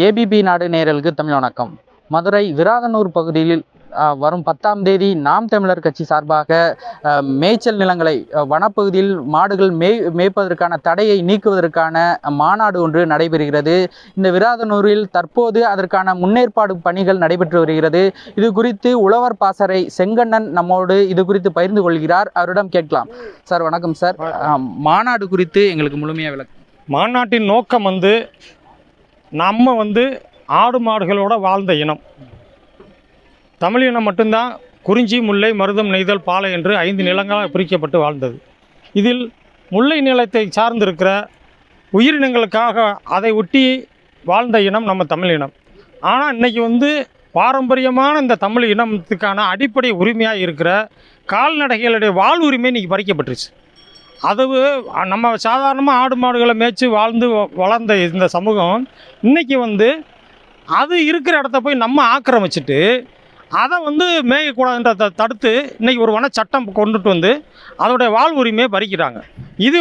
ABP நாடு நேயர்களுக்கு தமிழ் வணக்கம். மதுரை விராதனூர் பகுதியில் வரும் 10ஆம் தேதி நாம் தமிழர் கட்சி சார்பாக மேய்ச்சல் நிலங்களை வனப்பகுதியில் மாடுகள் மேய்ப்பதற்கான தடையை நீக்குவதற்கான மாநாடு ஒன்று நடைபெறுகிறது. இந்த விராதனூரில் தற்போது அதற்கான முன்னேற்பாடு பணிகள் நடைபெற்று வருகிறது. இது குறித்து உழவர் பாசறை செங்கண்ணன் நம்மோடு இது குறித்து பகிர்ந்து கொள்கிறார். அவரிடம் கேட்கலாம். சார் வணக்கம் சார். மாநாடு குறித்து எங்களுக்கு முழுமையாக விளக்கம். மாநாட்டின் நோக்கம் நம்ம ஆடு மாடுகளோட வாழ்ந்த இனம் தமிழ் இனம் மட்டும்தான். குறிஞ்சி, முல்லை, மருதம், நெய்தல், பாலை என்று 5 நிலங்களாக பிரிக்கப்பட்டு வாழ்ந்தது. இதில் முல்லை நிலத்தை சார்ந்திருக்கிற உயிரினங்களுக்காக அதை ஒட்டி வாழ்ந்த இனம் நம்ம தமிழ் இனம். ஆனால் இன்றைக்கி பாரம்பரியமான இந்த தமிழ் இனத்துக்கான அடிப்படை உரிமையாக இருக்கிற கால்நடைகளுடைய வாழ்வுரிமை இன்றைக்கி பறிக்கப்பட்டுருச்சு. அது நம்ம சாதாரணமாக ஆடு மாடுகளை மேய்ச்சி வாழ்ந்து வளர்ந்த இந்த சமூகம் இன்றைக்கி அது இருக்கிற இடத்த போய் நம்ம ஆக்கிரமிச்சிட்டு அதை மேயக்கூடாதுன்றதை தடுத்து இன்றைக்கி ஒரு வனச்சட்டம் கொண்டுட்டு அதோடைய வாழ்வுரிமையை பறிக்கிறாங்க. இது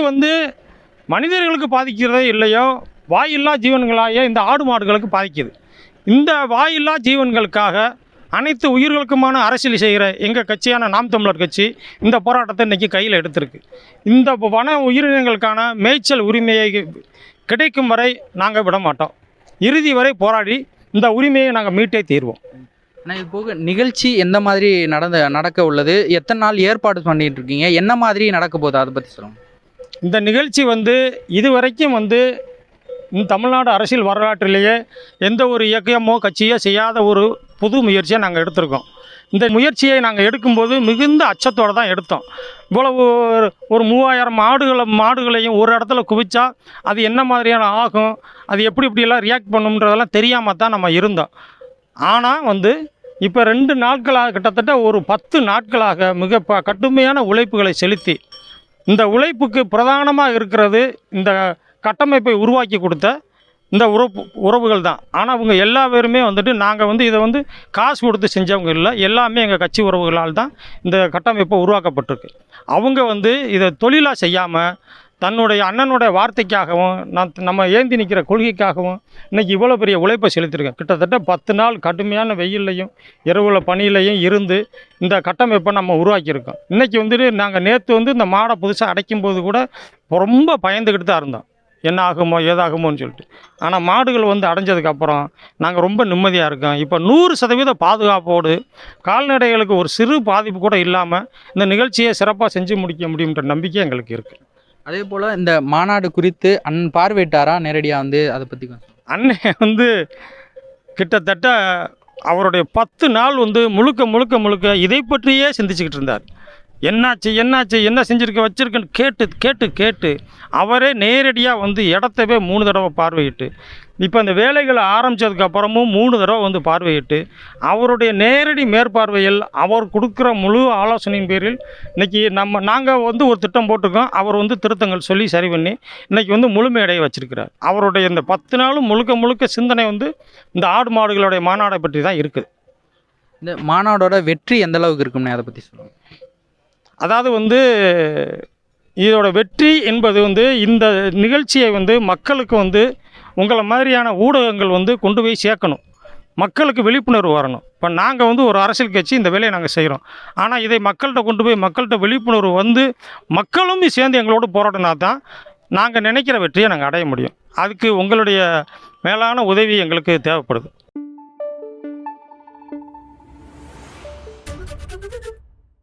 மனிதர்களுக்கு பாதிக்கிறதே இல்லையோ வாயில்லா ஜீவன்களாக இந்த ஆடு மாடுகளுக்கு பாதிக்குது. இந்த வாயில்லா ஜீவன்களுக்காக அனைத்து உயிர்களுக்குமான அரசியல் செய்கிற எங்கள் கட்சியான நாம் தமிழர் கட்சி இந்த போராட்டத்தை இன்றைக்கி கையில் எடுத்திருக்கு. இந்த வன உயிரினங்களுக்கான மேய்ச்சல் உரிமையை கிடைக்கும் வரை நாங்கள் விட மாட்டோம். இறுதி வரை போராடி இந்த உரிமையை நாங்கள் மீட்டே தீர்வோம். ஆனால் இது போக நிகழ்ச்சி எந்த மாதிரி நடக்க உள்ளது? எத்தனை நாள் ஏற்பாடு பண்ணிட்டு இருக்கீங்க? என்ன மாதிரி நடக்க போகுது அதை பற்றி சொல்லுங்கள். இந்த நிகழ்ச்சி இதுவரைக்கும் தமிழ்நாடு அரசியல் வரலாற்றிலேயே எந்த ஒரு இயக்கமோ கட்சியோ செய்யாத ஒரு புது முயற்சியை நாங்கள் எடுத்திருக்கோம். இந்த முயற்சியை நாங்கள் எடுக்கும்போது மிகுந்த அச்சத்தோடு தான் எடுத்தோம். இவ்வளவு ஒரு 3000 மாடுகளையும் ஒரு இடத்துல குவிச்சா அது என்ன மாதிரியான ஆகும், அது எப்படியெல்லாம் ரியாக்ட் பண்ணுன்றதெல்லாம் தெரியாமல் தான் நம்ம இருந்தோம். ஆனால் இப்போ 2 நாட்களாக கிட்டத்தட்ட ஒரு 10 நாட்களாக மிக கடுமையான உழைப்புகளை செலுத்தி இந்த உழைப்புக்கு பிரதானமாக இருக்கிறது இந்த கட்டமைப்பை உருவாக்கி கொடுத்த இந்த உறவுகள் தான். ஆனால் அவங்க எல்லா பேருமே நாங்கள் இதை காசு கொடுத்து செஞ்சவங்க இல்லை. எல்லாமே எங்கள் கட்சி உறவுகளால் தான் இந்த கட்டமைப்பை உருவாக்கப்பட்டிருக்கு. அவங்க இதை தொழிலாக செய்யாமல் தன்னுடைய அண்ணனுடைய வார்த்தைக்காகவும் நம்ம ஏந்தி நிற்கிற கொள்கைக்காகவும் இன்றைக்கி இவ்வளோ பெரிய உழைப்பை செலுத்தியிருக்கேன். கிட்டத்தட்ட 10 நாள் கடுமையான வெயில்லையும் இரவுல பணியிலையும் இருந்து இந்த கட்டமைப்பை நம்ம உருவாக்கியிருக்கோம். இன்றைக்கி நாங்கள் நேற்று இந்த மாடை புதுசாக அடைக்கும்போது கூட ரொம்ப பயந்துக்கிட்டு தான் இருந்தோம், என்ன ஆகுமோ ஏதாகுமோன்னு சொல்லிட்டு. ஆனால் மாடுகள் அடைஞ்சதுக்கப்புறம் நாங்கள் ரொம்ப நிம்மதியாக இருக்கோம். இப்போ 100% பாதுகாப்போடு கால்நடைகளுக்கு ஒரு சிறு பாதிப்பு கூட இல்லாமல் இந்த நிகழ்ச்சியை சிறப்பாக செஞ்சு முடிக்க முடியுன்ற நம்பிக்கை எங்களுக்கு இருக்குது. அதே போல் இந்த மாநாடு குறித்து அண்ணன் பார்வையிட்டாரா நேரடியாக? அதை பற்றி அண்ணன் கிட்டத்தட்ட அவருடைய 10 நாள் முழுக்க இதை பற்றியே சிந்திச்சுக்கிட்டு இருந்தார். என்னாச்சு என்ன செஞ்சுருக்க வச்சுருக்கேன்னு கேட்டு அவரே நேரடியாக இடத்தவே 3 தடவை பார்வையிட்டு, இப்போ அந்த வேலைகளை ஆரம்பித்ததுக்கப்புறமும் 3 தடவை பார்வையிட்டு அவருடைய நேரடி மேற்பார்வையில் அவர் கொடுக்குற முழு ஆலோசனையின் பேரில் இன்றைக்கி நாங்கள் ஒரு திட்டம் போட்டிருக்கோம். அவர் திருத்தங்கள் சொல்லி சரி பண்ணி இன்றைக்கி முழுமையடைய வச்சுருக்கிறார். அவருடைய இந்த 10 நாளும் முழுக்க சிந்தனை இந்த ஆடு மாடுகளுடைய மாநாடை பற்றி தான் இருக்குது. இந்த மாநாடோட வெற்றி எந்த அளவுக்கு இருக்கும்னு அதை பற்றி சொல்லுங்கள். அதாவது இதோட வெற்றி என்பது இந்த நிகழ்ச்சியை மக்களுக்கு உங்களை மாதிரியான ஊடகங்கள் கொண்டு போய் சேர்க்கணும். மக்களுக்கு விழிப்புணர்வு வரணும். இப்போ நாங்கள் ஒரு அரசியல் கட்சி இந்த வேலையை நாங்கள் செய்கிறோம். ஆனால் இதை மக்கள்கிட்ட கொண்டு போய் மக்கள்கிட்ட விழிப்புணர்வு மக்களும் சேர்ந்து எங்களோடு போராடினா தான் நாங்கள் நினைக்கிற வெற்றியை நாங்கள் அடைய முடியும். அதுக்கு உங்களுடைய மேலான உதவி எங்களுக்கு தேவைப்படுது.